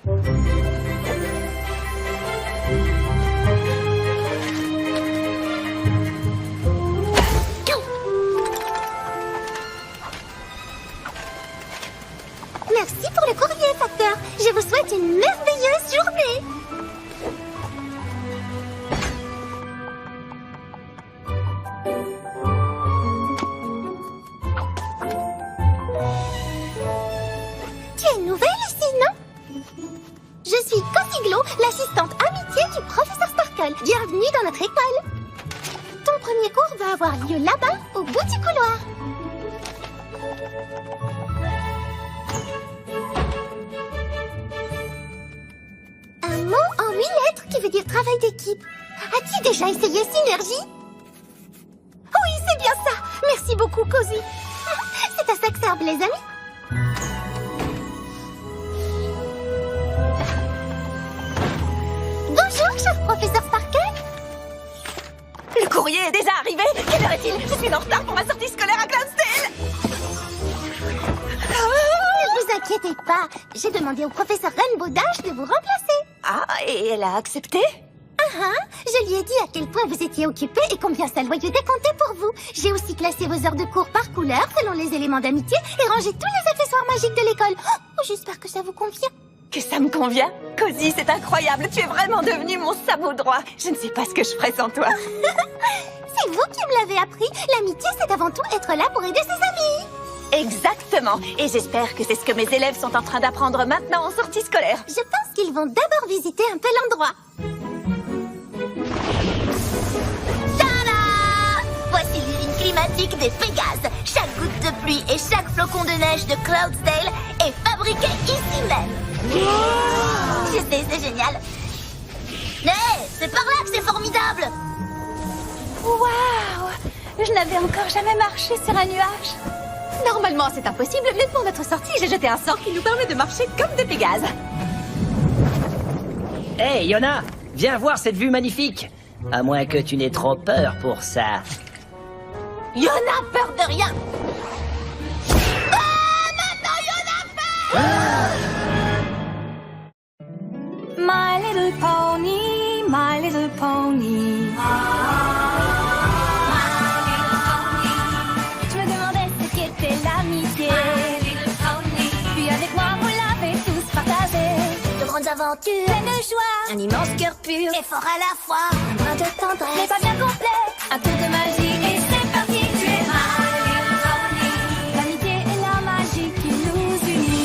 Merci pour le courrier, facteur. Je vous souhaite une merveilleuse journée. Tu es nouvelle ici, non? Je suis Cosiglo, l'assistante amitié du professeur Sparkle. Bienvenue dans notre école. Ton premier cours va avoir lieu là-bas, au bout du couloir. Un mot en 8 lettres qui veut dire travail d'équipe. As-tu déjà essayé Synergie? Oui, c'est bien ça. Merci beaucoup, Cozy. C'est à ça que servent les amis. Bonjour, cher professeur Sparkle. Le courrier est déjà arrivé. Quelle heure est-il? Je suis en retard pour ma sortie scolaire à Cloudsdale. Ne vous inquiétez pas. J'ai demandé au professeur Rainbow Dash de vous remplacer. Ah, et elle a accepté? Je lui ai dit à quel point vous étiez occupé et combien sa loyauté comptait pour vous. J'ai aussi classé vos heures de cours par couleur selon les éléments d'amitié et rangé tous les accessoires magiques de l'école. Oh, j'espère que ça vous convient. Que ça me convient? Cozy, c'est incroyable. Tu es vraiment devenu mon sabot droit. Je ne sais pas ce que je ferais sans toi. C'est vous qui me l'avez appris. L'amitié, c'est avant tout être là pour aider ses amis. Exactement. Et j'espère que c'est ce que mes élèves sont en train d'apprendre maintenant en sortie scolaire. Je pense qu'ils vont d'abord visiter un peu l'endroit. Tada! Voici l'usine climatique des Pégases. Chaque goutte de pluie et chaque flocon de neige de Cloudsdale est fabriqué ici même. Je sais, c'est génial. Mais c'est par là que c'est formidable. Waouh! Je n'avais encore jamais marché sur un nuage. Normalement, c'est impossible, mais pour notre sortie, j'ai jeté un sort qui nous permet de marcher comme des Pégases. Hey, Yona, viens voir cette vue magnifique. À moins que tu n'aies trop peur pour ça. Y'en a peur de rien. Ah, maintenant y'en a peur. My little pony, my little pony. Je me demandais ce qu'était l'amitié. Puis avec moi, vous l'avez tous partagé. De grandes aventures, Pleine de joie, un immense cœur pur et fort à la fois. Un brin de tendresse, mais pas bien complet. Un tour de magie et c'est parti. Tu es my little pony. L'amitié et la magie qui nous unit.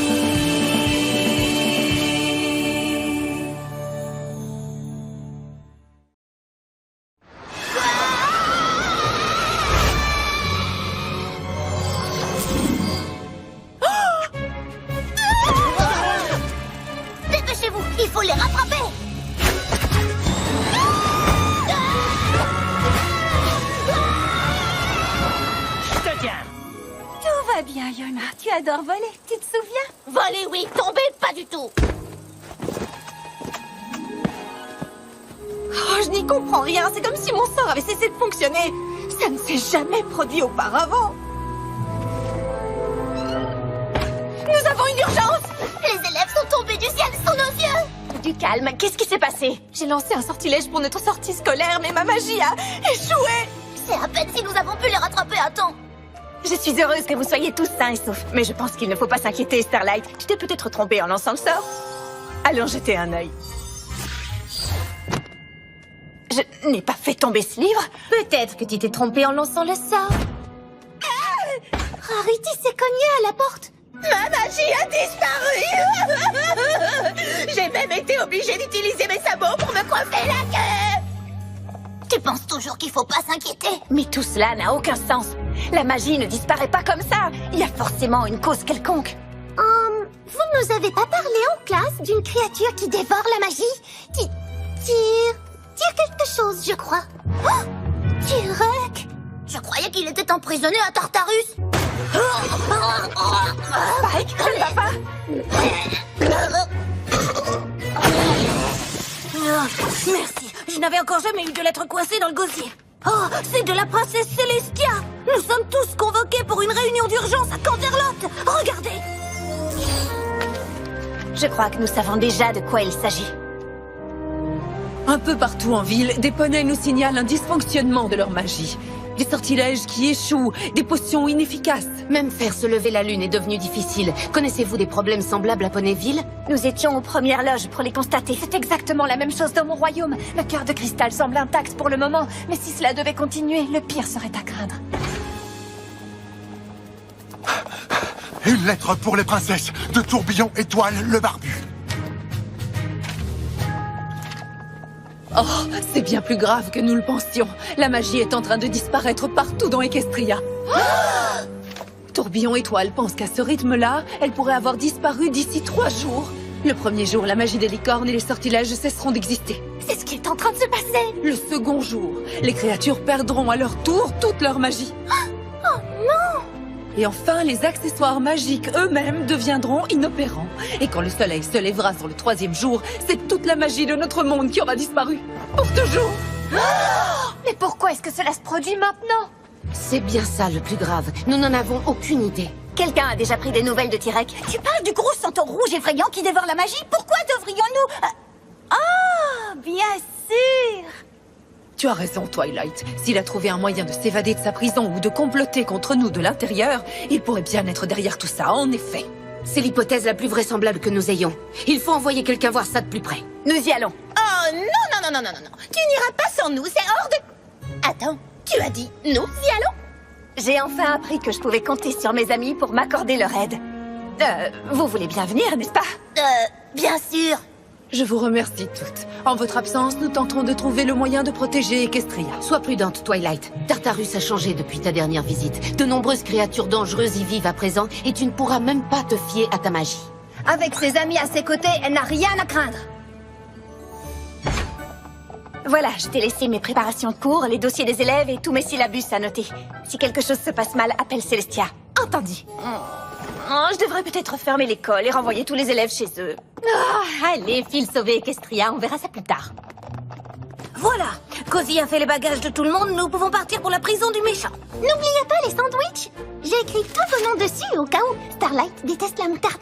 Dépêchez-vous, il faut les rattraper. Je te tiens. Tout va bien, Yona. Tu adores voler, tu te souviens? Voler, oui, tomber, pas du tout. Oh, je n'y comprends rien. C'est comme si mon sort avait cessé de fonctionner. Ça ne s'est jamais produit auparavant. Nous avons une urgence! Les élèves sont tombés du ciel sous nos yeux. Du calme, qu'est-ce qui s'est passé? J'ai lancé un sortilège pour notre sortie scolaire, mais ma magie a échoué. C'est à peine si nous avons pu les rattraper à temps. Je suis heureuse que vous soyez tous sains et saufs. Mais je pense qu'il ne faut pas s'inquiéter, Starlight. Tu t'es peut-être trompée en lançant le sort. Allons jeter un œil. Je n'ai pas fait tomber ce livre. Peut-être que tu t'es trompé en lançant le sort. Rarity s'est cognée à la porte. Ma magie a disparu. J'ai même été obligée d'utiliser mes sabots pour me coiffer la queue. Tu penses toujours qu'il faut pas s'inquiéter? Mais tout cela n'a aucun sens. La magie ne disparaît pas comme ça. Il y a forcément une cause quelconque. Vous nous avez pas parlé en classe d'une créature qui dévore la magie? Qui tire quelque chose, je crois. Oh, Turok! Je croyais qu'il était emprisonné à Tartarus. Spike, ça ne va pas. Merci. Je n'avais encore jamais eu de lettre coincée dans le gosier. Oh, c'est de la princesse Célestia. Nous sommes tous convoqués pour une réunion d'urgence à Canterlot. Regardez. Je crois que nous savons déjà de quoi il s'agit. Un peu partout en ville, des poneys nous signalent un dysfonctionnement de leur magie. Des sortilèges qui échouent, des potions inefficaces. Même faire se lever la lune est devenu difficile. Connaissez-vous des problèmes semblables à Poneyville? Nous étions aux premières loges pour les constater. C'est exactement la même chose dans mon royaume. Le cœur de cristal semble intact pour le moment, mais si cela devait continuer, le pire serait à craindre. Une lettre pour les princesses de Tourbillon Étoile le Barbu. Oh, c'est bien plus grave que nous le pensions. La magie est en train de disparaître partout dans Equestria. Tourbillon Étoile pense qu'à ce rythme-là, elle pourrait avoir disparu d'ici 3 jours. Le premier jour, la magie des licornes et les sortilèges cesseront d'exister. C'est ce qui est en train de se passer. Le second jour, les créatures perdront à leur tour toute leur magie. Oh non! Et enfin, les accessoires magiques eux-mêmes deviendront inopérants. Et quand le soleil se lèvera sur le 3e jour, c'est toute la magie de notre monde qui aura disparu. Pour toujours. Mais pourquoi est-ce que cela se produit maintenant? C'est bien ça le plus grave. Nous n'en avons aucune idée. Quelqu'un a déjà pris des nouvelles de Tyrek? Tu parles du gros centaure rouge effrayant qui dévore la magie? Pourquoi devrions-nous... Oh, bien sûr! Tu as raison, Twilight. S'il a trouvé un moyen de s'évader de sa prison ou de comploter contre nous de l'intérieur, il pourrait bien être derrière tout ça, en effet. C'est l'hypothèse la plus vraisemblable que nous ayons. Il faut envoyer quelqu'un voir ça de plus près. Nous y allons. Oh non. Tu n'iras pas sans nous, c'est hors de... Attends, tu as dit nous y allons? J'ai enfin appris que je pouvais compter sur mes amis pour m'accorder leur aide. Vous voulez bien venir, n'est-ce pas? Bien sûr. Je vous remercie toutes. En votre absence, nous tenterons de trouver le moyen de protéger Equestria. Sois prudente, Twilight. Tartarus a changé depuis ta dernière visite. De nombreuses créatures dangereuses y vivent à présent et tu ne pourras même pas te fier à ta magie. Avec ses amis à ses côtés, elle n'a rien à craindre. Voilà, je t'ai laissé mes préparations de cours, les dossiers des élèves et tous mes syllabus à noter. Si quelque chose se passe mal, appelle Célestia. Entendu. Oh, je devrais peut-être fermer l'école et renvoyer tous les élèves chez eux. Allez, file sauver Equestria, on verra ça plus tard. Voilà, Cozy a fait les bagages de tout le monde, nous pouvons partir pour la prison du méchant. N'oubliez pas les sandwichs. J'ai écrit tous vos noms dessus au cas où Starlight déteste la moutarde.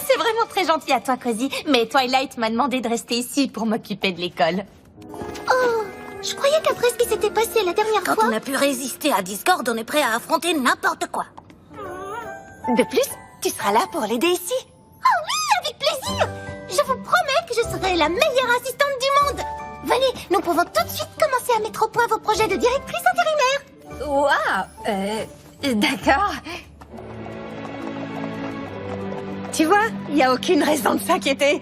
C'est vraiment très gentil à toi, Cozy, mais Twilight m'a demandé de rester ici pour m'occuper de l'école. Oh, je croyais qu'après ce qui s'était passé la dernière fois... Quand on a pu résister à Discord, on est prêt à affronter n'importe quoi. De plus, tu seras là pour l'aider ici. Oh oui, avec plaisir. Je vous promets que je serai la meilleure assistante du monde. Venez, nous pouvons tout de suite commencer à mettre au point vos projets de directrice intérimaire. Waouh, d'accord. Tu vois, il n'y a aucune raison de s'inquiéter.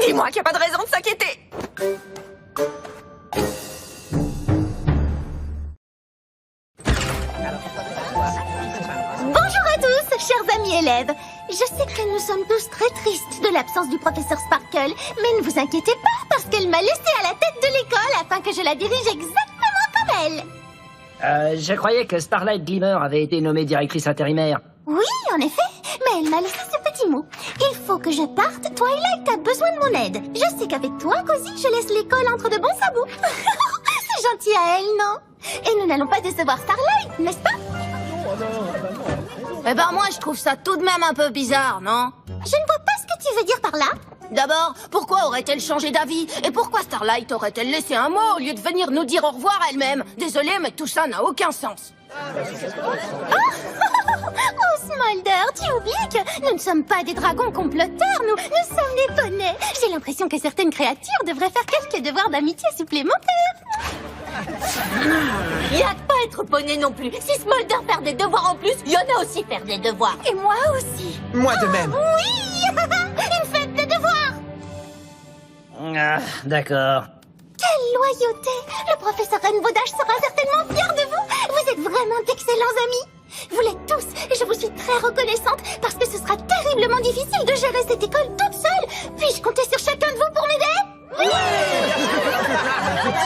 Dis-moi qu'il n'y a pas de raison de s'inquiéter. Bonjour à tous, chers amis élèves. Je sais que nous sommes tous très tristes de l'absence du professeur Sparkle, mais ne vous inquiétez pas, parce qu'elle m'a laissé à la tête de l'école afin que je la dirige exactement comme elle. Je croyais que Starlight Glimmer avait été nommée directrice intérimaire. Oui, en effet, mais elle m'a laissé ce petit mot. Il faut que je parte, Twilight a besoin de mon aide. Je sais qu'avec toi, Cozy, je laisse l'école entre de bons sabots. C'est gentil à elle, non? Et nous n'allons pas décevoir Starlight, n'est-ce pas? Eh ben moi, je trouve ça tout de même un peu bizarre, non? Je ne vois pas ce que tu veux dire par là. D'abord, pourquoi aurait-elle changé d'avis? Et pourquoi Starlight aurait-elle laissé un mot au lieu de venir nous dire au revoir elle-même? Désolée, mais tout ça n'a aucun sens. Oh, Smolder, tu oublies que nous ne sommes pas des dragons comploteurs, nous sommes des poneys. J'ai l'impression que certaines créatures devraient faire quelques devoirs d'amitié supplémentaires. Il n'y a pas être poney non plus. Si Smolder perd des devoirs en plus, il y en a aussi perdre des devoirs. Et moi aussi. Moi de même. Oui, une fête de devoirs. Ah, d'accord. Quelle loyauté! Le professeur Rainbow Dash sera certainement fier de vous. Vous êtes vraiment d'excellents amis. Vous l'êtes tous, et je vous suis très reconnaissante parce que ce sera terriblement difficile de gérer cette école toute seule. Puis-je compter sur chacun de vous pour m'aider? Oui!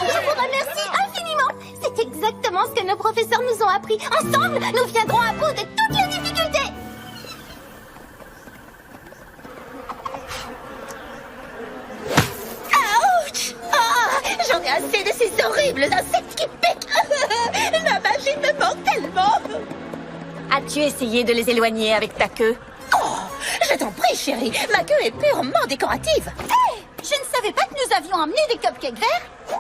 Je vous remercie infiniment. C'est exactement ce que nos professeurs nous ont appris. Ensemble, nous viendrons à bout de toutes les difficultés. Ouch! Ah, j'en ai assez de ces horribles insectes qui piquent. La magie me manque tellement. As-tu essayé de les éloigner avec ta queue? Oh, je t'en prie, chérie. Ma queue est purement décorative. Hé, je ne savais pas que nous avions amené des cupcakes verts.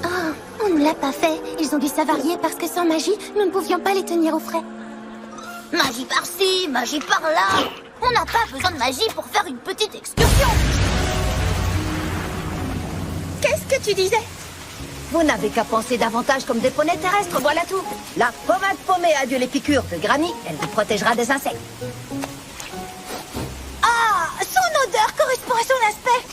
Oh, on ne l'a pas fait. Ils ont dû s'avarier parce que sans magie, nous ne pouvions pas les tenir au frais. Magie par-ci, magie par-là. On n'a pas besoin de magie pour faire une petite excursion. Qu'est-ce que tu disais? Vous n'avez qu'à penser davantage comme des poneys terrestres, voilà tout. La pommade paumée a dû les piqûres de Granny, elle vous protégera des insectes. Ah, son odeur correspond à son aspect.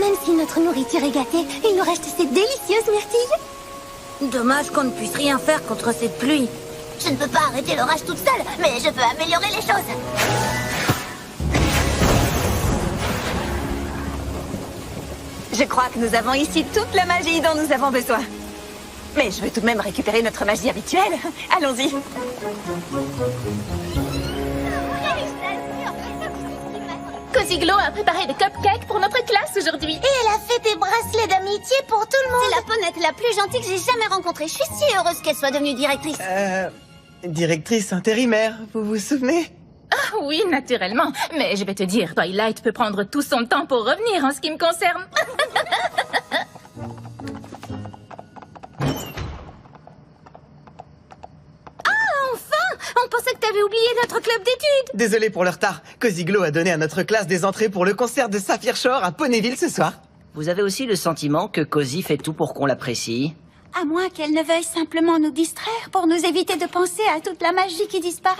Même si notre nourriture est gâtée, il nous reste ces délicieuses myrtilles. Dommage qu'on ne puisse rien faire contre cette pluie. Je ne peux pas arrêter l'orage toute seule, mais je peux améliorer les choses. Je crois que nous avons ici toute la magie dont nous avons besoin. Mais je veux tout de même récupérer notre magie habituelle. Allons-y. Cozy Glow a préparé des cupcakes pour notre classe aujourd'hui. Et elle a fait des bracelets d'amitié pour tout le monde. C'est la ponette la plus gentille que j'ai jamais rencontrée. Je suis si heureuse qu'elle soit devenue directrice. Directrice intérimaire, vous vous souvenez? Ah oui, naturellement. Mais je vais te dire, Twilight peut prendre tout son temps pour revenir en ce qui me concerne. On pensait que t'avais oublié notre club d'études. Désolé pour le retard. Cozy Glow a donné à notre classe des entrées pour le concert de Saphir Shore à Ponyville ce soir. Vous avez aussi le sentiment que Cozy fait tout pour qu'on l'apprécie? À moins qu'elle ne veuille simplement nous distraire pour nous éviter de penser à toute la magie qui disparaît.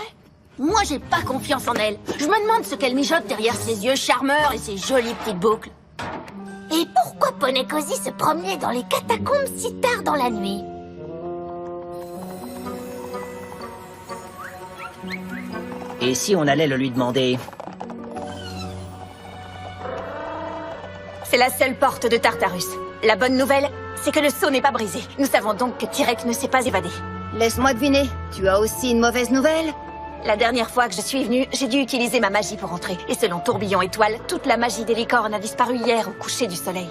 Moi, j'ai pas confiance en elle. Je me demande ce qu'elle mijote derrière ses yeux charmeurs et ses jolies petites boucles. Et pourquoi Poney Cozy se promenait dans les catacombes si tard dans la nuit? Et si on allait le lui demander? C'est la seule porte de Tartarus. La bonne nouvelle, c'est que le sceau n'est pas brisé. Nous savons donc que Tyrek ne s'est pas évadé. Laisse-moi deviner, tu as aussi une mauvaise nouvelle? La dernière fois que je suis venue, j'ai dû utiliser ma magie pour entrer. Et selon Tourbillon Étoile, toute la magie des licornes a disparu hier au coucher du soleil.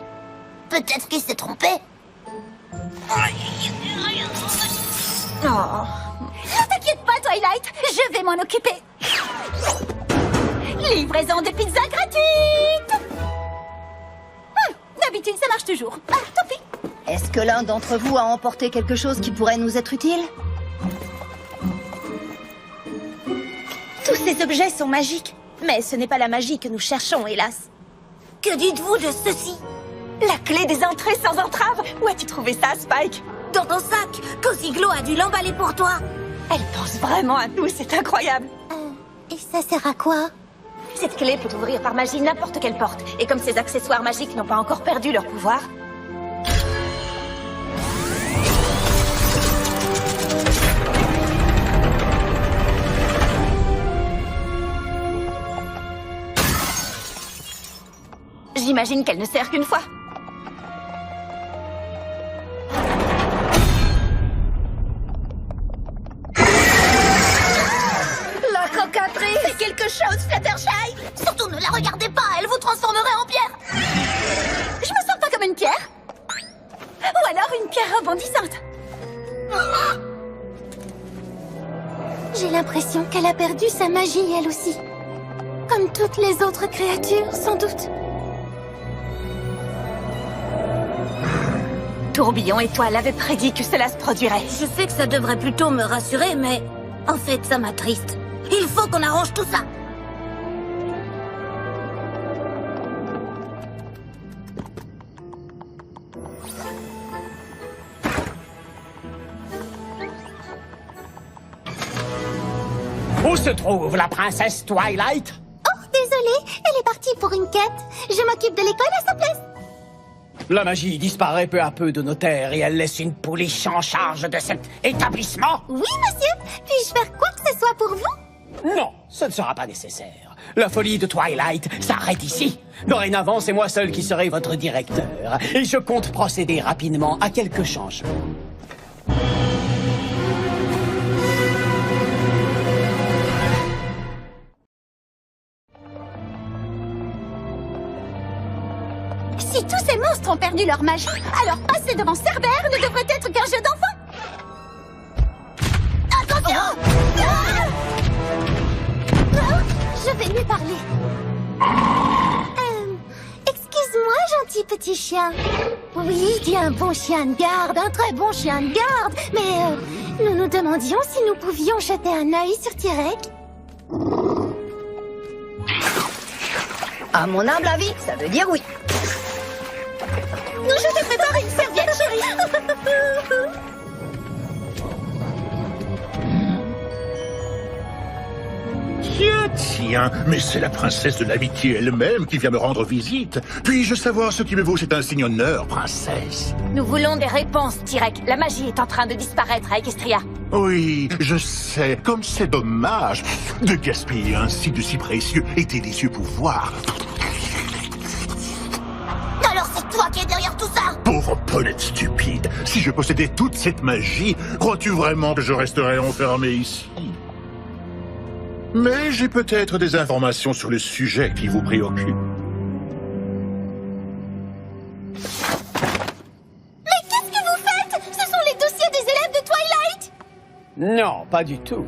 Peut-être qu'il s'est trompé. Oh. Ne t'inquiète pas, Twilight, je vais m'en occuper. Livraison de pizza gratuite. D'habitude, ça marche toujours. Ah, tant pis. Est-ce que l'un d'entre vous a emporté quelque chose qui pourrait nous être utile? Tous ces objets sont magiques, mais ce n'est pas la magie que nous cherchons, hélas. Que dites-vous de ceci? La clé des entrées sans entrave. Où as-tu trouvé ça, Spike? Dans ton sac, Cozy Glow a dû l'emballer pour toi. Elle pense vraiment à nous, c'est incroyable. Et ça sert à quoi? Cette clé peut ouvrir par magie n'importe quelle porte. Et comme ces accessoires magiques n'ont pas encore perdu leur pouvoir... J'imagine qu'elle ne sert qu'une fois. La coquetterie! Fais quelque chose, Fluttershy! Surtout ne la regardez pas, elle vous transformerait en pierre! Je me sens pas comme une pierre. Ou alors une pierre rebondissante. J'ai l'impression qu'elle a perdu sa magie, elle aussi. Comme toutes les autres créatures, sans doute. Tourbillon Étoile avait prédit que cela se produirait. Je sais que ça devrait plutôt me rassurer, mais en fait, ça m'attriste. Il faut qu'on arrange tout ça. Où se trouve la princesse Twilight? Oh, désolée, elle est partie pour une quête. Je m'occupe de l'école à sa place. La magie disparaît peu à peu de nos terres et elle laisse une pouliche en charge de cet établissement? Oui, monsieur. Puis-je faire quoi que ce soit pour vous? Non, ce ne sera pas nécessaire. La folie de Twilight s'arrête ici. Dorénavant, c'est moi seul qui serai votre directeur. Et je compte procéder rapidement à quelques changements. Si tous ces monstres ont perdu leur magie, alors passer devant Cerbère ne devrait être qu'un jeu d'enfant. Attention! je vais lui parler. Excuse-moi, gentil petit chien. Oui, tu es un bon chien de garde, un très bon chien de garde. Mais nous nous demandions si nous pouvions jeter un œil sur Tirek. À mon humble avis, ça veut dire oui. Non, je te prépare une serviette, chérie. Tiens, mais c'est la princesse de l'amitié elle-même qui vient me rendre visite. Puis-je savoir ce qui me vaut cet insigne honneur, princesse? Nous voulons des réponses, Tirek. La magie est en train de disparaître à Equestria. Oui, je sais, comme c'est dommage de gaspiller ainsi de si précieux et délicieux pouvoir. Alors c'est toi qui es derrière tout ça? Pauvre ponette stupide, si je possédais toute cette magie, crois-tu vraiment que je resterais enfermé ici? Mais j'ai peut-être des informations sur le sujet qui vous préoccupe. Mais qu'est-ce que vous faites? Ce sont les dossiers des élèves de Twilight? Non, pas du tout.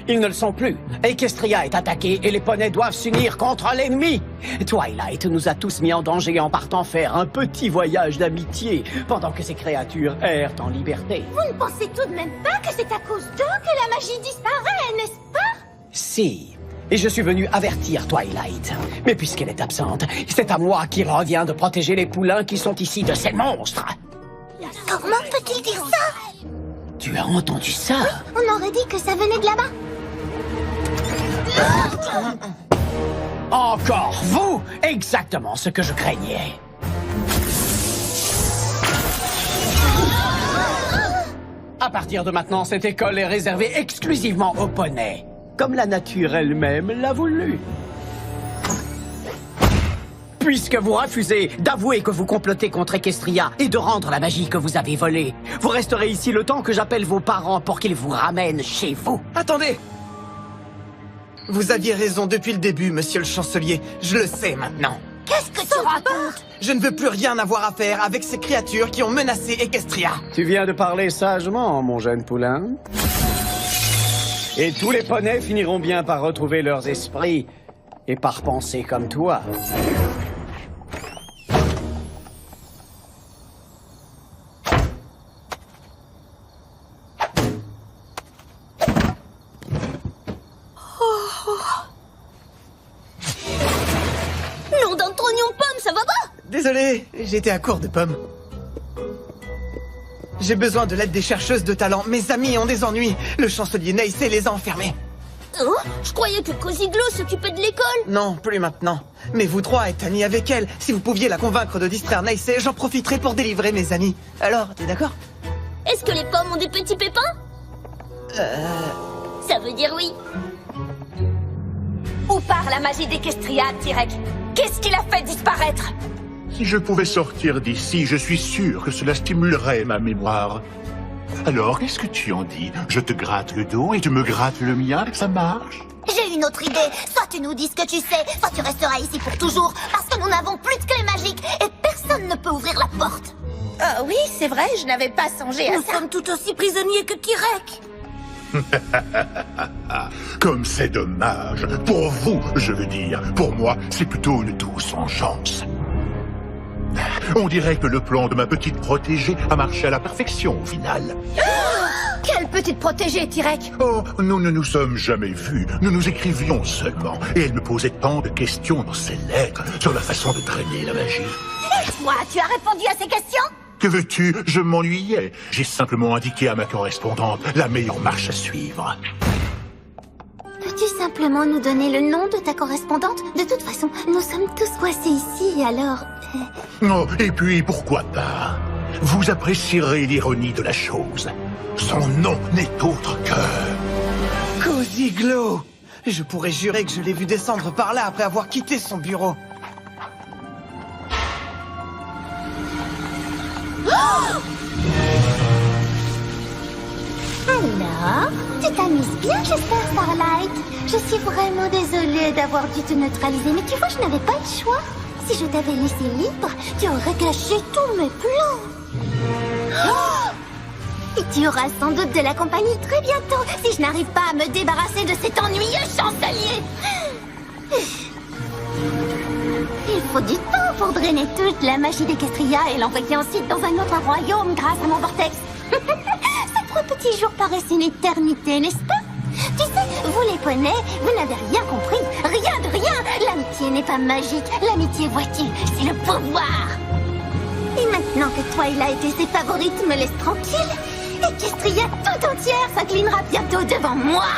Ils ne le sont plus. Equestria est attaquée et les poneys doivent s'unir contre l'ennemi. Twilight nous a tous mis en danger en partant faire un petit voyage d'amitié pendant que ces créatures errent en liberté. Vous ne pensez tout de même pas que c'est à cause d'eux que la magie disparaît, n'est-ce pas? Si. Et je suis venu avertir Twilight. Mais puisqu'elle est absente, c'est à moi qu'il revient de protéger les poulains qui sont ici de ces monstres. Comment peut-il dire ça? Tu as entendu ça? On aurait dit que ça venait de là-bas. Encore vous? Exactement ce que je craignais. À partir de maintenant, cette école est réservée exclusivement aux poneys, comme la nature elle-même l'a voulu. Puisque vous refusez d'avouer que vous complotez contre Equestria et de rendre la magie que vous avez volée, vous resterez ici le temps que j'appelle vos parents pour qu'ils vous ramènent chez vous. Attendez! Vous aviez raison depuis le début, monsieur le chancelier. Je le sais maintenant. Qu'est-ce que tu racontes? Je ne veux plus rien avoir à faire avec ces créatures qui ont menacé Equestria. Tu viens de parler sagement, mon jeune poulain. Et tous les poneys finiront bien par retrouver leurs esprits et par penser comme toi. Nom d'un trognon pomme, ça va pas? Désolé, j'étais à court de pommes. J'ai besoin de l'aide des chercheuses de talent. Mes amis ont des ennuis. Le chancelier Neysay les a enfermés. Oh, je croyais que Cosiglo s'occupait de l'école. Non, plus maintenant. Mais vous trois êtes amis avec elle. Si vous pouviez la convaincre de distraire Neysay, j'en profiterai pour délivrer mes amis. Alors, t'es d'accord? Est-ce que les pommes ont des petits pépins? Ça veut dire oui. Où part la magie d'Equestria, Tirek? Qu'est-ce qui l'a fait disparaître? Si je pouvais sortir d'ici, je suis sûr que cela stimulerait ma mémoire. Alors, qu'est-ce que tu en dis? Je te gratte le dos et tu me grattes le mien, ça marche? J'ai une autre idée. Soit tu nous dis ce que tu sais, soit tu resteras ici pour toujours, parce que nous n'avons plus de clé magique et personne ne peut ouvrir la porte. Oui, c'est vrai, je n'avais pas songé à ça. Nous sommes tout aussi prisonniers que Tirek. Comme c'est dommage. Pour vous, je veux dire. Pour moi, c'est plutôt une douce vengeance. On dirait que le plan de ma petite protégée a marché à la perfection au final. Quelle petite protégée, Tirek? Oh, nous ne nous sommes jamais vus. Nous nous écrivions seulement. Et elle me posait tant de questions dans ses lettres sur la façon de drainer la magie. Et toi, tu as répondu à ces questions? Que veux-tu? Je m'ennuyais. J'ai simplement indiqué à ma correspondante la meilleure marche à suivre. Peux-tu simplement nous donner le nom de ta correspondante? De toute façon, nous sommes tous coincés ici, alors... Oh, et puis, pourquoi pas? Vous apprécierez l'ironie de la chose. Son nom n'est autre que... Cosiglo! Je pourrais jurer que je l'ai vu descendre par là après avoir quitté son bureau. Alors, tu t'amuses bien, j'espère, Starlight. Je suis vraiment désolée d'avoir dû te neutraliser, mais tu vois, je n'avais pas le choix. Si je t'avais laissé libre, tu aurais gâché tous mes plans. Et tu auras sans doute de la compagnie très bientôt, si je n'arrive pas à me débarrasser de cet ennuyeux chancelier. Il faut du temps pour drainer toute la magie d'Equestria et l'envoyer ensuite dans un autre royaume grâce à mon vortex. Ces 3 petits jours paraissent une éternité, n'est-ce pas? Tu sais, vous les poneys, vous n'avez rien compris. Rien de rien. L'amitié n'est pas magique. L'amitié, vois-tu, c'est le pouvoir. Et maintenant que Twilight et ses favorites me laissent tranquille, Equestria tout entière s'inclinera bientôt devant moi.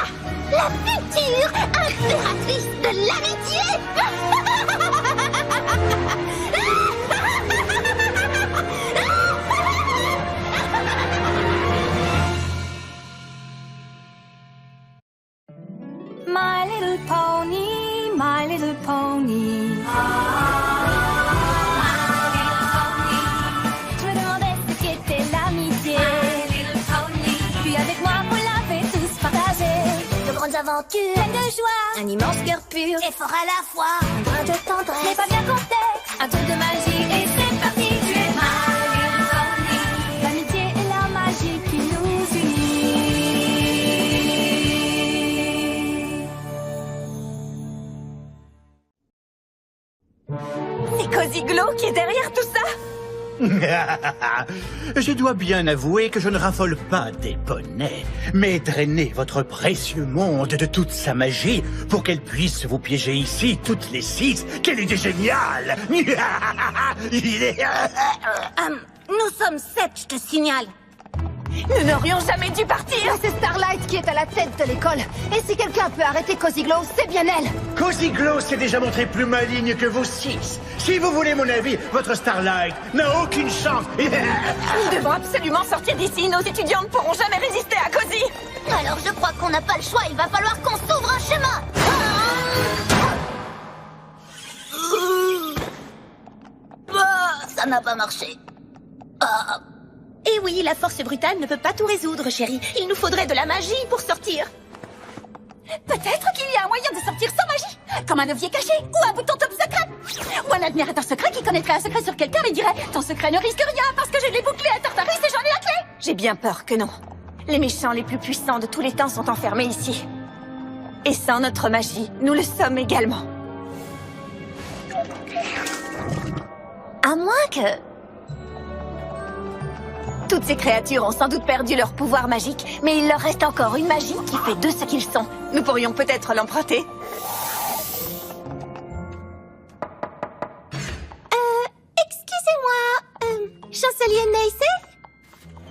La future impératrice de l'amitié. My little pony, my little pony. Je me demandais ce qu'était l'amitié. Puis avec moi, vous l'avez tous partagé. De grandes aventures, Pleine de joie, un immense cœur pur, et fort à la fois. un brin de tendresse. Je n'ai pas bien compté, un tour de magie et c'est parti. Tu es my little pony. L'amitié et la magie qui nous unit. C'est Cozy Glow qui est derrière tout ça? Je dois bien avouer que je ne raffole pas des poneys, mais drainer votre précieux monde de toute sa magie pour qu'elle puisse vous piéger ici toutes les 6, quelle idée géniale! Nous sommes 7, je te signale. Nous n'aurions jamais dû partir. C'est Starlight qui est à la tête de l'école. Et si quelqu'un peut arrêter Cozy Glow, c'est bien elle. Cozy Glow s'est déjà montré plus maligne que vous 6. Si vous voulez mon avis, votre Starlight n'a aucune chance. Nous devons absolument sortir d'ici. Nos étudiants ne pourront jamais résister à Cozy. Alors je crois qu'on n'a pas le choix, il va falloir qu'on s'ouvre un chemin. Ça n'a pas marché. Et oui, la force brutale ne peut pas tout résoudre, chérie. Il nous faudrait de la magie pour sortir. Peut-être qu'il y a un moyen de sortir sans magie. Comme un levier caché ou un bouton top secret. Ou un admirateur secret qui connaîtrait un secret sur quelqu'un et dirait « Ton secret ne risque rien parce que j'ai les bouclés à Tartarus et j'en ai la clé !» J'ai bien peur que non. Les méchants les plus puissants de tous les temps sont enfermés ici. Et sans notre magie, nous le sommes également. À moins que... Toutes ces créatures ont sans doute perdu leur pouvoir magique, mais il leur reste encore une magie qui fait d'eux ce qu'ils sont. Nous pourrions peut-être l'emprunter. Excusez-moi, chancelier Neisei?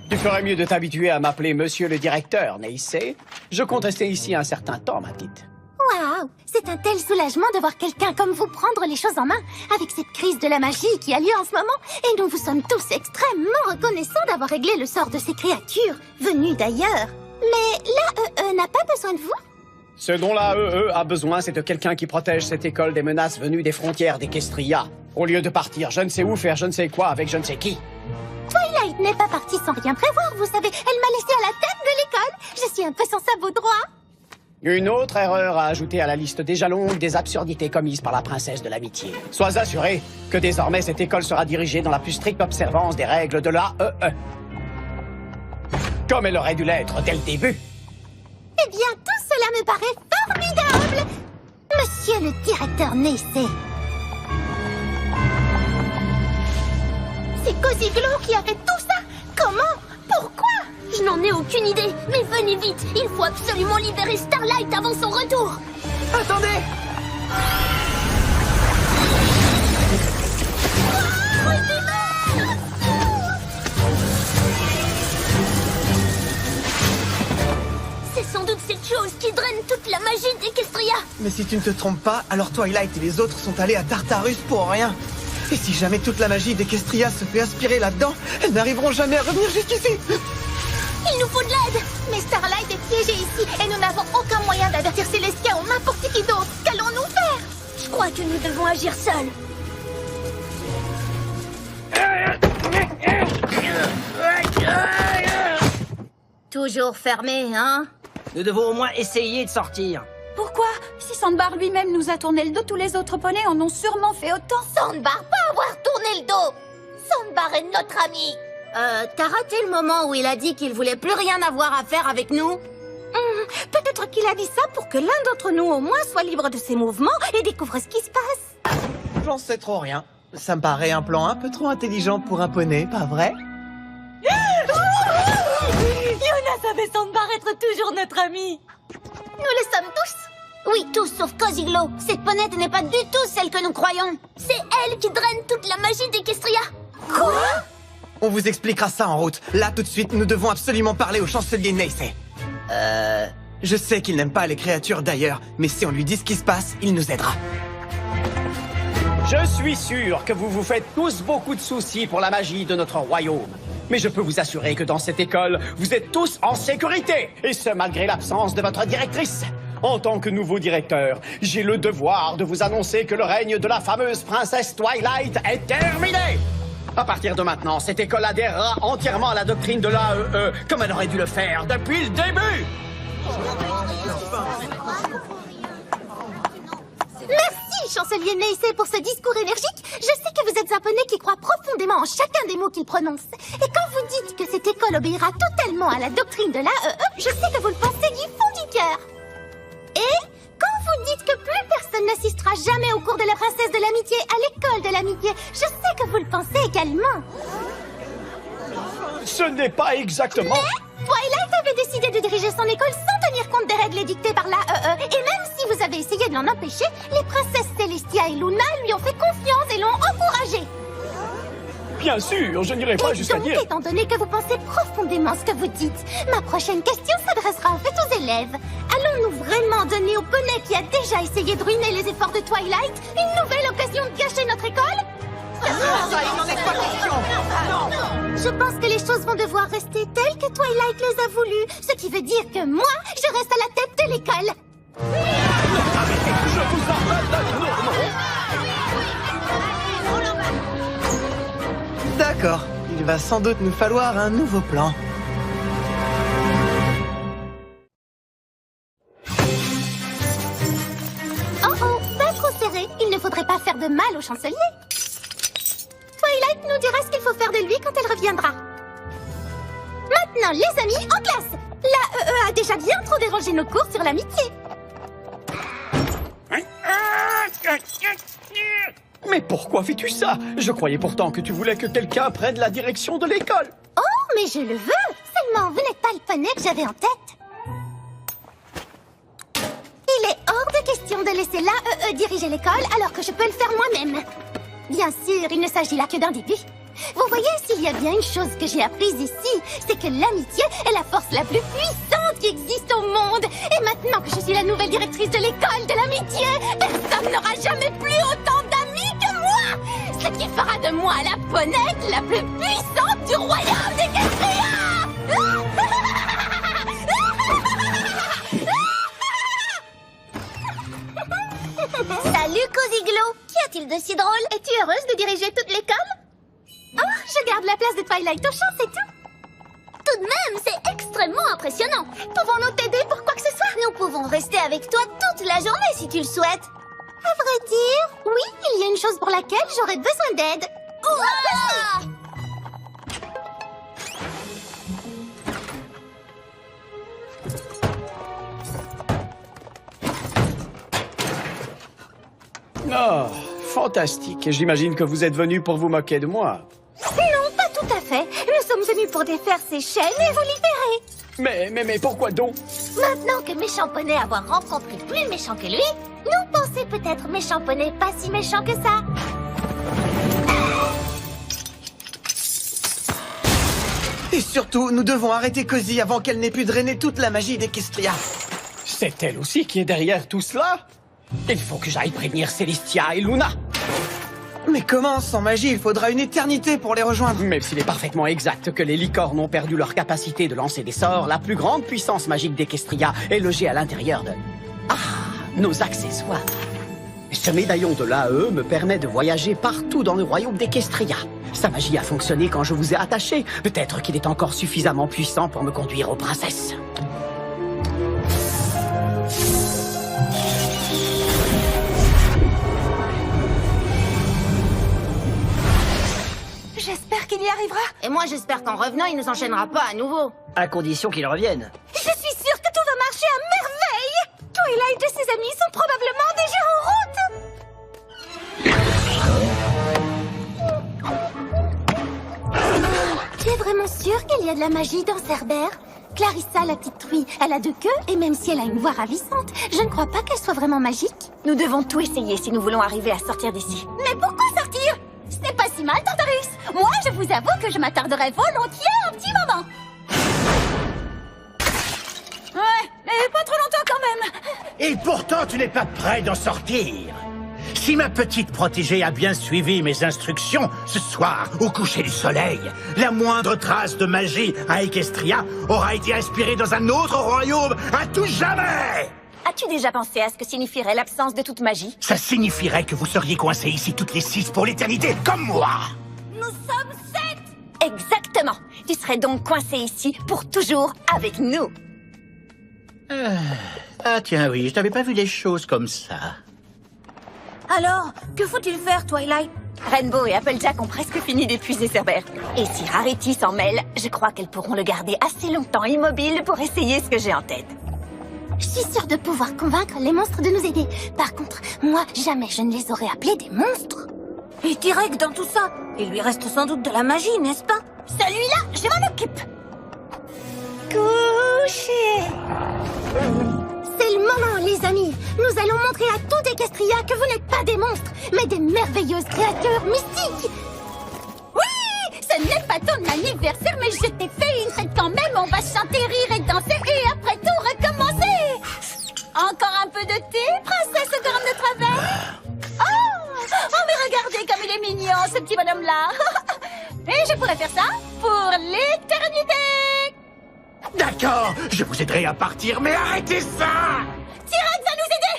Tu ferais mieux de t'habituer à m'appeler Monsieur le Directeur, Neisei. Je compte rester ici un certain temps, ma petite. Waouh, c'est un tel soulagement de voir quelqu'un comme vous prendre les choses en main avec cette crise de la magie qui a lieu en ce moment. Et nous vous sommes tous extrêmement reconnaissants d'avoir réglé le sort de ces créatures venues d'ailleurs. Mais l'AEE n'a pas besoin de vous? Ce dont l'AEE a besoin, c'est de quelqu'un qui protège cette école des menaces venues des frontières d'Equestria. Au lieu de partir je ne sais où faire je ne sais quoi avec je ne sais qui. Twilight n'est pas partie sans rien prévoir, vous savez. Elle m'a laissé à la tête de l'école. Je suis un peu sans sa vos droits. Une autre erreur à ajouter à la liste déjà longue des absurdités commises par la princesse de l'amitié. Sois assuré que désormais cette école sera dirigée dans la plus stricte observance des règles de l'AEE. Comme elle aurait dû l'être dès le début. Eh bien, tout cela me paraît formidable. Monsieur le directeur Neisei. C'est Cozy Glow qui a fait tout ça? Comment? Pourquoi? Je n'en ai aucune idée, mais venez vite. Il faut absolument libérer Starlight avant son retour. Attendez! C'est sans doute cette chose qui draine toute la magie d'Equestria. Mais si tu ne te trompes pas, alors Twilight et les autres sont allés à Tartarus pour rien. Et si jamais toute la magie d'Equestria se fait aspirer là-dedans, elles n'arriveront jamais à revenir jusqu'ici. Il nous faut de l'aide. Mais Starlight est piégée ici et nous n'avons aucun moyen d'avertir Célestia ou n'importe qui d'autre. Qu'allons-nous faire? Je crois que nous devons agir seuls. Toujours fermé, hein? Nous devons au moins essayer de sortir. Pourquoi? Si Sandbar lui-même nous a tourné le dos, tous les autres poneys en ont sûrement fait autant. Sandbar pas avoir tourné le dos. Sandbar est notre ami. T'as raté le moment où il a dit qu'il voulait plus rien avoir à faire avec nous? Peut-être qu'il a dit ça pour que l'un d'entre nous au moins soit libre de ses mouvements et découvre ce qui se passe. J'en sais trop rien. Ça me paraît un plan un peu trop intelligent pour un poney, pas vrai? Yuna savait sans paraître toujours notre amie. Nous le sommes tous. Oui, tous sauf Koziglo. Cette ponette n'est pas du tout celle que nous croyons. C'est elle qui draine toute la magie d'Equestria. Quoi? On vous expliquera ça en route. Là, tout de suite, nous devons absolument parler au chancelier Neisei. Je sais qu'il n'aime pas les créatures d'ailleurs, mais si on lui dit ce qui se passe, il nous aidera. Je suis sûr que vous vous faites tous beaucoup de soucis pour la magie de notre royaume. Mais je peux vous assurer que dans cette école, vous êtes tous en sécurité. Et ce, malgré l'absence de votre directrice. En tant que nouveau directeur, j'ai le devoir de vous annoncer que le règne de la fameuse princesse Twilight est terminé. À partir de maintenant, cette école adhérera entièrement à la doctrine de l'AEE, comme elle aurait dû le faire depuis le début. Merci, chancelier Neisei, pour ce discours énergique. Je sais que vous êtes un poney qui croit profondément en chacun des mots qu'il prononce. Et quand vous dites que cette école obéira totalement à la doctrine de l'AEE, je sais que vous le pensez du fond du cœur. Et quand vous dites que plus personne n'assistera jamais au cours de la princesse de l'amitié à l'école de l'amitié, je sais que vous le pensez également. Ce n'est pas exactement... Mais Twilight avait décidé de diriger son école sans tenir compte des règles édictées par l'AEE. Et même si vous avez essayé de l'en empêcher, les princesses Celestia et Luna lui ont fait confiance et l'ont encouragé. Bien sûr, je n'irai pas jusqu'à dire... Étant donné que vous pensez profondément ce que vous dites, ma prochaine question s'adressera en fait aux élèves. Allons-nous vraiment donner au poney qui a déjà essayé de ruiner les efforts de Twilight une nouvelle occasion de gâcher notre école? Je pense que les choses vont devoir rester telles que Twilight les a voulues, ce qui veut dire que moi, je reste à la tête de l'école. Je vous en... D'accord, il va sans doute nous falloir un nouveau plan. Oh oh, pas trop serré, il ne faudrait pas faire de mal au chancelier. Twilight nous dira ce qu'il faut faire de lui quand elle reviendra. Maintenant, les amis, en classe. L'AEE a déjà bien trop dérangé nos cours sur l'amitié. Mais pourquoi fais-tu ça? Je croyais pourtant que tu voulais que quelqu'un prenne la direction de l'école. Oh, mais je le veux. Seulement, vous n'êtes pas le poney que j'avais en tête. Il est hors de question de laisser l'AEE diriger l'école alors que je peux le faire moi-même. Bien sûr, il ne s'agit là que d'un début. Vous voyez, s'il y a bien une chose que j'ai apprise ici, c'est que l'amitié est la force la plus puissante qui existe au monde. Et maintenant que je suis la nouvelle directrice de l'école de l'amitié, personne n'aura jamais plus autant d'amis que moi. Ce qui fera de moi la ponette la plus puissante du royaume d'Equestria. Salut, Koziglo. Qu'y a-t-il de si drôle? Es-tu heureuse de diriger toute l'école? Oh, je garde la place de Twilight au champ, c'est tout. Tout de même, c'est extrêmement impressionnant. Pouvons-nous t'aider pour quoi que ce soit? Nous pouvons rester avec toi toute la journée si tu le souhaites. À vrai dire, oui, il y a une chose pour laquelle j'aurais besoin d'aide. Ouah! Oh, fantastique. J'imagine que vous êtes venu pour vous moquer de moi. Non, pas tout à fait. Nous sommes venus pour défaire ces chaînes et vous libérer. Mais pourquoi donc? Maintenant que Méchant Poney avoir rencontré plus méchant que lui, nous pensons peut-être Méchant Poney pas si méchant que ça. Et surtout, nous devons arrêter Cozy avant qu'elle n'ait pu drainer toute la magie d'Equestria. C'est elle aussi qui est derrière tout cela? Il faut que j'aille prévenir Celestia et Luna. Mais comment? Sans magie, il faudra une éternité pour les rejoindre. Même s'il est parfaitement exact que les licornes ont perdu leur capacité de lancer des sorts, la plus grande puissance magique d'Equestria est logée à l'intérieur de... nos accessoires. Ce médaillon de l'AE me permet de voyager partout dans le royaume d'Equestria. Sa magie a fonctionné quand je vous ai attaché. Peut-être qu'il est encore suffisamment puissant pour me conduire aux princesses. J'espère qu'il y arrivera. Et moi, j'espère qu'en revenant, il nous enchaînera pas à nouveau. À condition qu'il revienne. Je suis sûre que tout va marcher à Twilight et ses amis sont probablement déjà en route. Tu es vraiment sûre qu'il y a de la magie dans Cerbère? Clarissa, la petite truie, elle a 2 queues, et même si elle a une voix ravissante, je ne crois pas qu'elle soit vraiment magique. Nous devons tout essayer si nous voulons arriver à sortir d'ici. Mais pourquoi sortir? Ce n'est pas si mal, Tartarus. Moi, je vous avoue que je m'attarderais volontiers un petit moment. Ouais, mais pas trop longtemps quand même. Et pourtant, tu n'es pas prêt d'en sortir. Si ma petite protégée a bien suivi mes instructions, ce soir, au coucher du soleil, la moindre trace de magie à Equestria aura été inspirée dans un autre royaume à tout jamais! As-tu déjà pensé à ce que signifierait l'absence de toute magie? Ça signifierait que vous seriez coincés ici toutes les 6 pour l'éternité, comme moi! Nous sommes 7! Exactement. Tu serais donc coincé ici pour toujours avec nous. Ah tiens, oui, je n'avais pas vu les choses comme ça. Alors, que faut-il faire, Twilight? Rainbow et Applejack ont presque fini d'épuiser Cerbère. Et si Rarity s'en mêle, je crois qu'elles pourront le garder assez longtemps immobile pour essayer ce que j'ai en tête. Je suis sûre de pouvoir convaincre les monstres de nous aider. Par contre, moi, jamais je ne les aurais appelés des monstres. Et Tirek dans tout ça, il lui reste sans doute de la magie, n'est-ce pas? Celui-là, je m'en occupe. Couché. C'est le moment, les amis. Nous allons montrer à toute Equestria que vous n'êtes pas des monstres, mais des merveilleuses créatures mystiques. Oui, ce n'est pas ton anniversaire, mais je t'ai fait une fête quand même. On va chanter, rire et danser, et après tout recommencer. Encore un peu de thé, princesse corne de travers. Oh, mais regardez comme il est mignon, ce petit bonhomme-là. Et je pourrais faire ça pour l'éternité. D'accord, je vous aiderai à partir, mais arrêtez ça! Tirek va nous aider!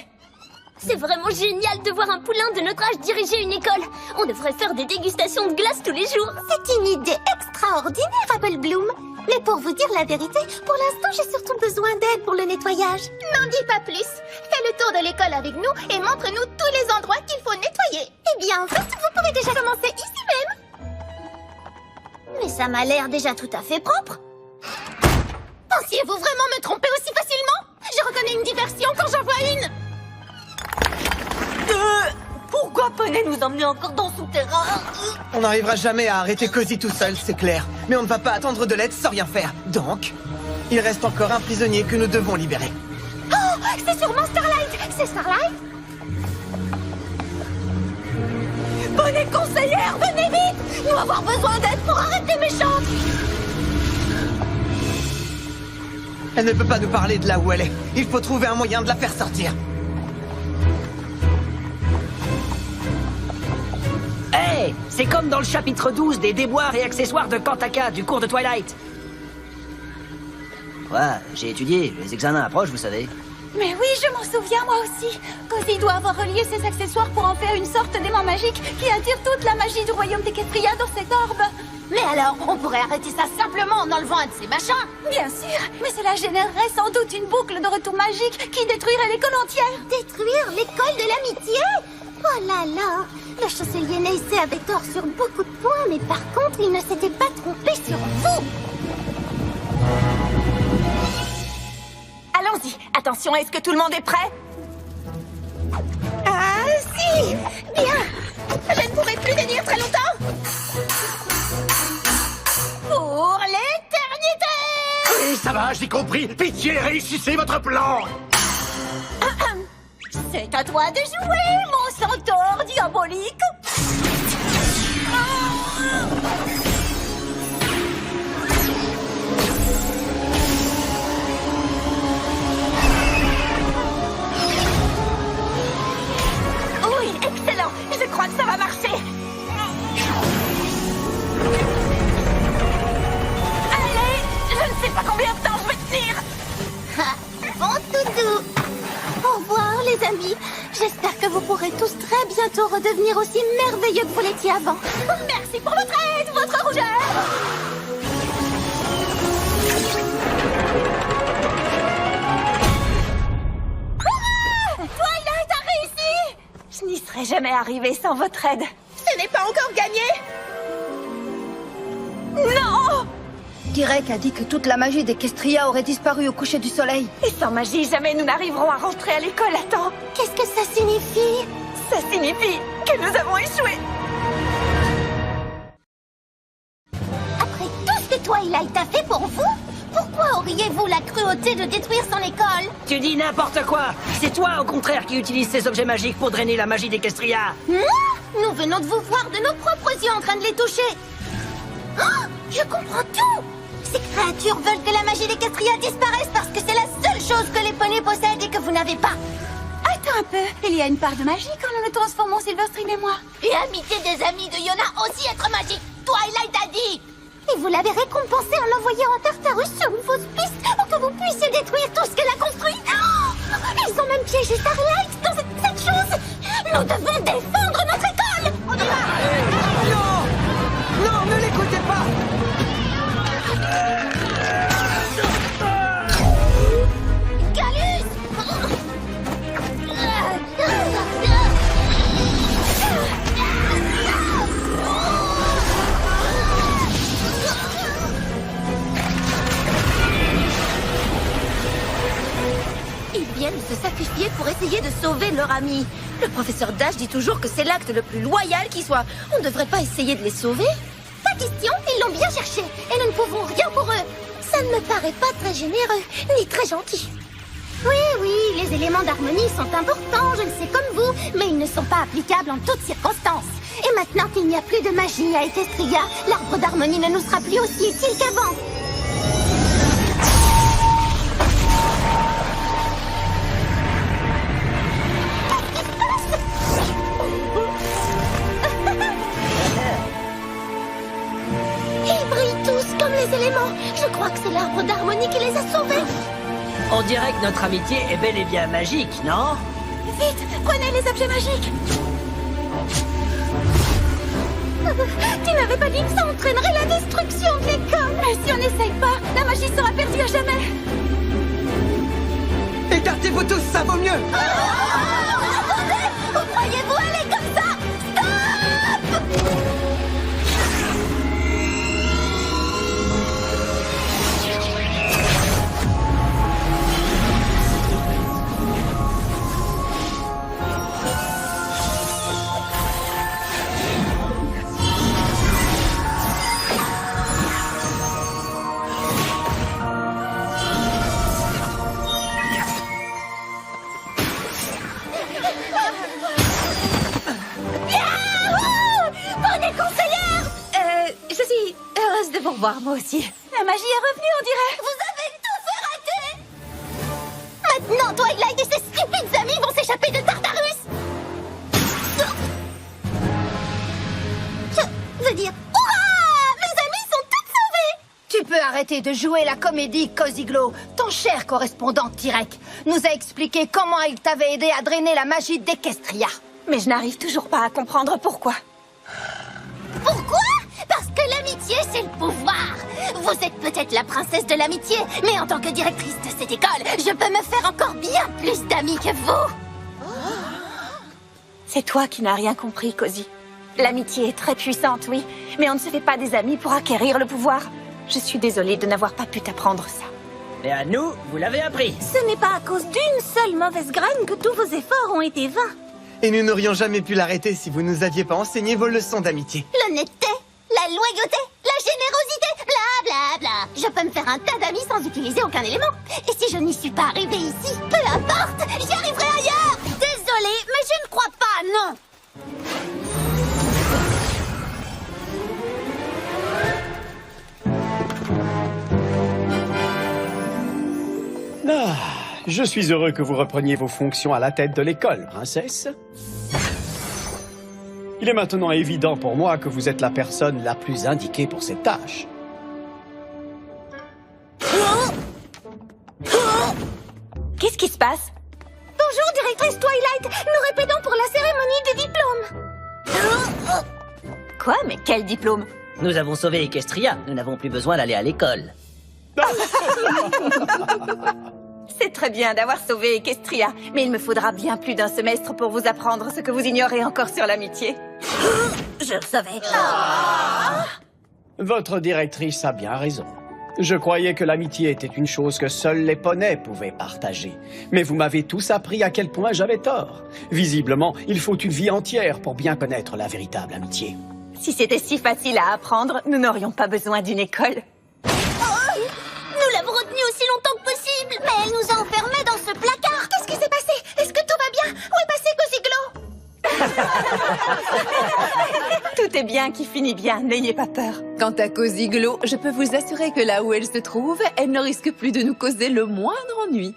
C'est vraiment génial de voir un poulain de notre âge diriger une école. On devrait faire des dégustations de glace tous les jours. C'est une idée extraordinaire, Apple Bloom. Mais pour vous dire la vérité, pour l'instant, j'ai surtout besoin d'aide pour le nettoyage. N'en dis pas plus. Fais le tour de l'école avec nous et montre-nous tous les endroits qu'il faut nettoyer. Eh bien, vite, vous pouvez déjà commencer ici même. Mais ça m'a l'air déjà tout à fait propre. Pensiez-vous vraiment me tromper aussi facilement? Je reconnais une diversion quand j'en vois une. Pourquoi Poney nous emmener encore dans ce souterrain? On n'arrivera jamais à arrêter Cozy tout seul, c'est clair. Mais on ne va pas attendre de l'aide sans rien faire. Donc, il reste encore un prisonnier que nous devons libérer. Oh, c'est sûrement Starlight. C'est Starlight? Poney conseillère, venez vite! Nous allons avoir besoin d'aide pour arrêter les méchants! Elle ne peut pas nous parler de là où elle est. Il faut trouver un moyen de la faire sortir. Hey, c'est comme dans le chapitre 12 des déboires et accessoires de Kantaka du cours de Twilight. Ouais, j'ai étudié, les examens approchent, vous savez. Mais oui, je m'en souviens, moi aussi. Cozy doit avoir relié ses accessoires pour en faire une sorte d'aimant magique qui attire toute la magie du royaume d'Equestria dans cette orbe. Mais alors, on pourrait arrêter ça simplement en enlevant un de ces machins. Bien sûr, mais cela générerait sans doute une boucle de retour magique qui détruirait l'école entière. Détruire l'école de l'amitié? Oh là là! Le chancelier Neysey avait tort sur beaucoup de points, mais par contre, il ne s'était pas trompé sur vous. Allons-y. Attention, est-ce que tout le monde est prêt? Ah, si! Bien! Je ne pourrai plus tenir très longtemps! Pour l'éternité! Oui, ça va, j'ai compris. Pitié, réussissez votre plan. C'est à toi de jouer, mon centaure diabolique! Oui, excellent. Je crois que ça va marcher. Allez, je ne sais pas combien de temps je vais tenir. Bon toutou! Au revoir, les amis. J'espère que vous pourrez tous très bientôt redevenir aussi merveilleux que vous l'étiez avant. Merci pour votre aide, votre rougeur! Twilight a réussi! Je n'y serais jamais arrivée sans votre aide. Ce n'est pas encore gagné! Non! Tyrek a dit que toute la magie d'Equestria aurait disparu au coucher du soleil. Et sans magie, jamais nous n'arriverons à rentrer à l'école à temps. Qu'est-ce que ça signifie? Ça signifie que nous avons échoué. Après tout ce que Twilight a fait pour vous, pourquoi auriez-vous la cruauté de détruire son école? Tu dis n'importe quoi. C'est toi, au contraire, qui utilise ces objets magiques pour drainer la magie d'Equestria. Nous venons de vous voir de nos propres yeux en train de les toucher. Oh, je comprends tout. Ces créatures veulent que la magie d'Equestria disparaisse parce que c'est la seule chose que les poneys possèdent et que vous n'avez pas. Attends un peu, il y a une part de magie quand nous nous transformons, Silverstream et moi. Et amitié des amis de Yona aussi être magique. Twilight a dit. Et vous l'avez récompensé en l'envoyant en Tartarus sur une fausse piste pour que vous puissiez détruire tout ce qu'elle a construit. Oh, ils ont même piégé Starlight dans cette chose. Nous devons défendre notre école. On y va. Non! Non, ne l'écoutez pas! Galus. Ils viennent se sacrifier pour essayer de sauver leur ami. Le professeur Dash dit toujours que c'est l'acte le plus loyal qui soit. On ne devrait pas essayer de les sauver? Pas question, ils l'ont bien cherché et nous ne pouvons rien pour eux. Ça ne me paraît pas très généreux, ni très gentil. Oui, les éléments d'harmonie sont importants, je le sais comme vous, mais ils ne sont pas applicables en toutes circonstances. Et maintenant qu'il n'y a plus de magie à Equestria, l'arbre d'harmonie ne nous sera plus aussi utile qu'avant. Ils brillent tous comme les éléments. Je crois que c'est l'arbre d'harmonie qui les a sauvés. On dirait que notre amitié est bel et bien magique, non? Vite, prenez les objets magiques. Tu n'avais pas dit que ça entraînerait la destruction de l'école. Mais si on n'essaye pas, la magie sera perdue à jamais. Écartez-vous tous, ça vaut mieux! Attendez! Où croyez-vous aller comme ça? Stop! Je suis heureuse de vous revoir, moi aussi. La magie est revenue, on dirait. Vous avez tout fait rater! Maintenant, Twilight et ses stupides amis vont s'échapper de Tartarus! Je veux dire, hurrah! Mes amis sont toutes sauvés! Tu peux arrêter de jouer la comédie, Cosyglo. Ton cher correspondant Tyrek nous a expliqué comment il t'avait aidé à drainer la magie d'Equestria. Mais je n'arrive toujours pas à comprendre pourquoi. Pourquoi? Parce que l'amitié, c'est le pouvoir! Vous êtes peut-être la princesse de l'amitié, mais en tant que directrice de cette école, je peux me faire encore bien plus d'amis que vous! C'est toi qui n'as rien compris, Cozy. L'amitié est très puissante, oui, mais on ne se fait pas des amis pour acquérir le pouvoir. Je suis désolée de n'avoir pas pu t'apprendre ça. Et à nous, vous l'avez appris. Ce n'est pas à cause d'une seule mauvaise graine que tous vos efforts ont été vains. Et nous n'aurions jamais pu l'arrêter si vous nous aviez pas enseigné vos leçons d'amitié. L'honnêteté, la loyauté, la générosité, bla bla bla. Je peux me faire un tas d'amis sans utiliser aucun élément. Et si je n'y suis pas arrivée ici, peu importe, j'y arriverai ailleurs. Désolée, mais je ne crois pas, non. Ah, je suis heureux que vous repreniez vos fonctions à la tête de l'école, princesse. Il est maintenant évident pour moi que vous êtes la personne la plus indiquée pour cette tâche. Qu'est-ce qui se passe? Bonjour, directrice Twilight. Nous répétons pour la cérémonie du diplôme. Quoi? Mais quel diplôme? Nous avons sauvé Equestria. Nous n'avons plus besoin d'aller à l'école. C'est très bien d'avoir sauvé Equestria, mais il me faudra bien plus d'un semestre pour vous apprendre ce que vous ignorez encore sur l'amitié. Je le savais. Votre directrice a bien raison. Je croyais que l'amitié était une chose que seuls les poneys pouvaient partager. Mais vous m'avez tous appris à quel point j'avais tort. Visiblement, il faut une vie entière pour bien connaître la véritable amitié. Si c'était si facile à apprendre, nous n'aurions pas besoin d'une école. Nous l'avons retenue aussi longtemps que possible, mais elle nous a enfermés dans ce placard. Qu'est-ce qui s'est passé? Est-ce que tout va bien? Où est passé Cosiglo? Tout est bien qui finit bien, n'ayez pas peur. Quant à Cosiglo, je peux vous assurer que là où elle se trouve, elle ne risque plus de nous causer le moindre ennui.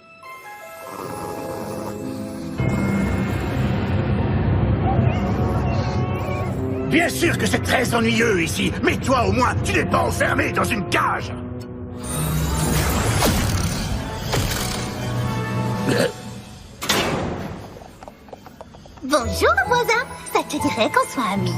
Bien sûr que c'est très ennuyeux ici, mais toi au moins, tu n'es pas enfermé dans une cage. Bonjour, voisin. Ça te dirait qu'on soit amis?